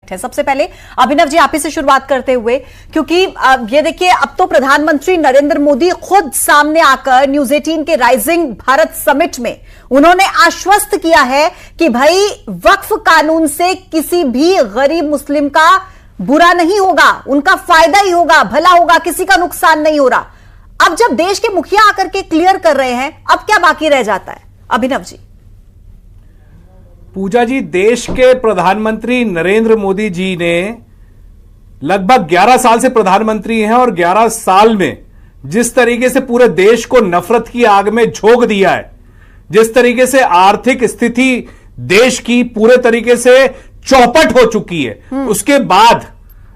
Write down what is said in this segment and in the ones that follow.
सबसे पहले अभिनव जी आप ही से शुरुआत करते हुए, क्योंकि ये देखिए अब तो प्रधानमंत्री नरेंद्र मोदी खुद सामने आकर न्यूज 18 के राइजिंग भारत समिट में उन्होंने आश्वस्त किया है कि भाई वक्फ कानून से किसी भी गरीब मुस्लिम का बुरा नहीं होगा, उनका फायदा ही होगा, भला होगा, किसी का नुकसान नहीं हो रहा। अब जब देश के मुखिया आकर के क्लियर कर रहे हैं, अब क्या बाकी रह जाता है अभिनव जी? पूजा जी, देश के प्रधानमंत्री नरेंद्र मोदी जी ने लगभग 11 साल से प्रधानमंत्री हैं और 11 साल में जिस तरीके से पूरे देश को नफरत की आग में झोंक दिया है, जिस तरीके से आर्थिक स्थिति देश की पूरे तरीके से चौपट हो चुकी है, उसके बाद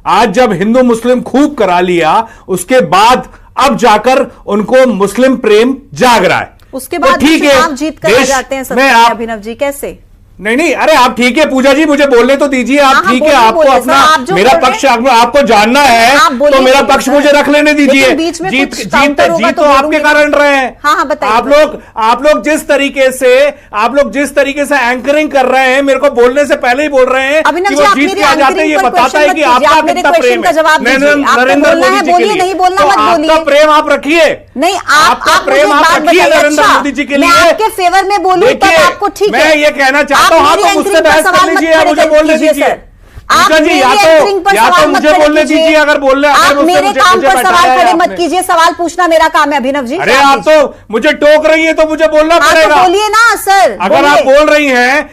आज जब हिंदू मुस्लिम खूब करा लिया, उसके बाद अब जाकर उनको मुस्लिम प्रेम जाग रहा है। उसके बाद तो ठीक है, आप जीत कर आ जाते हैं सत्ता में अभिनव जी, कैसे? नहीं, अरे आप ठीक है पूजा जी, मुझे बोलने तो दीजिए। आप ठीक है, आपको अपना मेरा पक्ष आपको जानना है तो मेरा पक्ष मुझे रख लेने दीजिए। जीत तो आपके कारण रहे हैं। हाँ, बताइए। आप लोग जिस तरीके से एंकरिंग कर रहे हैं, मेरे को बोलने से पहले ही बोल रहे हैं कि वो जीत के आ जाते हैं। ये बताता है कि आपका कितना प्रेम है नरेंद्र मोदी जी के लिए। तो आपका प्रेम आप रखिए, नहीं आपका प्रेम आप रखिए नरेंद्र मोदी जी के लिए। आपके फेवर में बोलूं तब आपको ठीक है। मैं ये कहना चाहता हूं, हाँ तो मुझसे बहस कर लीजिए या मुझे बोलने दीजिए। आप जी या तो मुझे बोलने दीजिए, अगर बोलने आप मेरे काम पर सवाल खड़े मत कीजिए। सवाल पूछना मेरा काम है अभिनव जी। अरे आप तो मुझे टोक रही है तो मुझे बोलना पड़ेगा। बोलिए ना सर, अगर आप बोल रही हैं,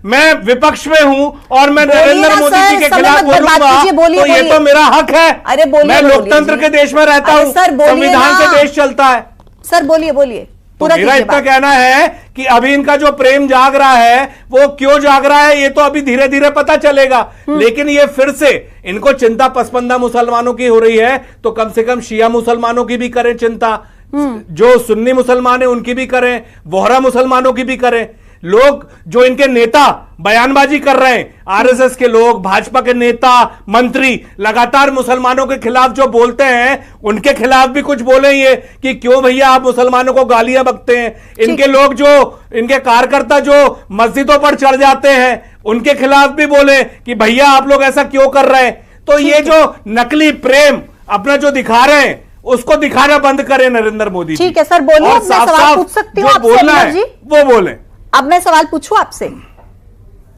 मैं विपक्ष में हूं और मैं नरेंद्र मोदी जी के खिलाफ बोलूंगा तो ये तो मेरा हक है। अरे बोलिए, मैं लोकतंत्र के देश में रहता हूं, संविधान से देश चलता है। सर बोलिए। तो मेरा इतना कहना है कि अभी इनका जो प्रेम जाग रहा है वो क्यों जाग रहा है ये तो अभी धीरे धीरे पता चलेगा। लेकिन ये फिर से इनको चिंता पसमंदा मुसलमानों की हो रही है, तो कम से कम शिया मुसलमानों की भी करें चिंता, जो सुन्नी मुसलमान है उनकी भी करें, बोहरा मुसलमानों की भी करें। लोग जो इनके नेता बयानबाजी कर रहे हैं, आरएसएस के लोग, भाजपा के नेता मंत्री लगातार मुसलमानों के खिलाफ जो बोलते हैं, उनके खिलाफ भी कुछ बोले ये कि क्यों भैया आप मुसलमानों को गालियां बकते हैं। इनके लोग जो इनके कार्यकर्ता जो मस्जिदों पर चढ़ जाते हैं, उनके खिलाफ भी बोले कि भैया आप लोग ऐसा क्यों कर रहे हैं। तो ये जो नकली प्रेम अपना जो दिखा रहे हैं, उसको दिखाना बंद करें नरेंद्र मोदी। ठीक है सर, बोलिए। मैं सवाल पूछ सकती हूँ आपसे? वो बोले। अब मैं सवाल पूछूं आपसे,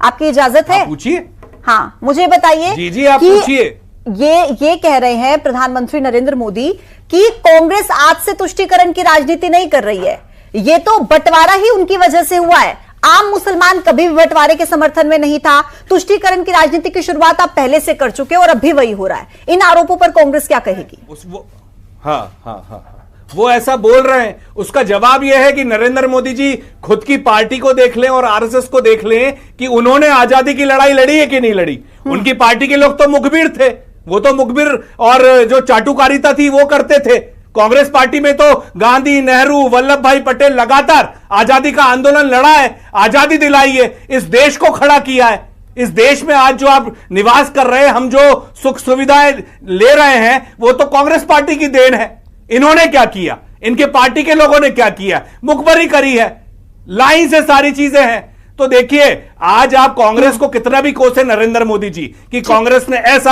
आपकी इजाजत है? पूछिए। हाँ, मुझे बताइए। जी आप पूछिए। ये कह रहे हैं प्रधानमंत्री नरेंद्र मोदी कि कांग्रेस आज से तुष्टीकरण की राजनीति नहीं कर रही है, ये तो बंटवारा ही उनकी वजह से हुआ है। आम मुसलमान कभी भी बंटवारे के समर्थन में नहीं था। तुष्टीकरण की राजनीति की शुरुआत आप पहले से कर चुके और अब भी वही हो रहा है। इन आरोपों पर कांग्रेस क्या कहेगी? हाँ, वो ऐसा बोल रहे हैं, उसका जवाब यह है कि नरेंद्र मोदी जी खुद की पार्टी को देख लें और आरएसएस को देख लें कि उन्होंने आजादी की लड़ाई लड़ी है कि नहीं लड़ी। उनकी पार्टी के लोग तो मुखबिर थे, वो तो मुखबिर और जो चाटुकारिता थी वो करते थे। कांग्रेस पार्टी में तो गांधी, नेहरू, वल्लभ भाई पटेल लगातार आजादी का आंदोलन लड़ा है, आजादी दिलाई है, इस देश को खड़ा किया है। इस देश में आज जो आप निवास कर रहे हैं, हम जो सुख सुविधाएं ले रहे हैं, वो तो कांग्रेस पार्टी की देन है। इन्होंने क्या किया? इनके पार्टी के लोगों ने क्या किया? मुखबरी करी है, लाइन से सारी चीजें हैं। तो देखिए, आज आप कांग्रेस को कितना भी कोसे नरेंद्र मोदी जी कि कांग्रेस ने ऐसा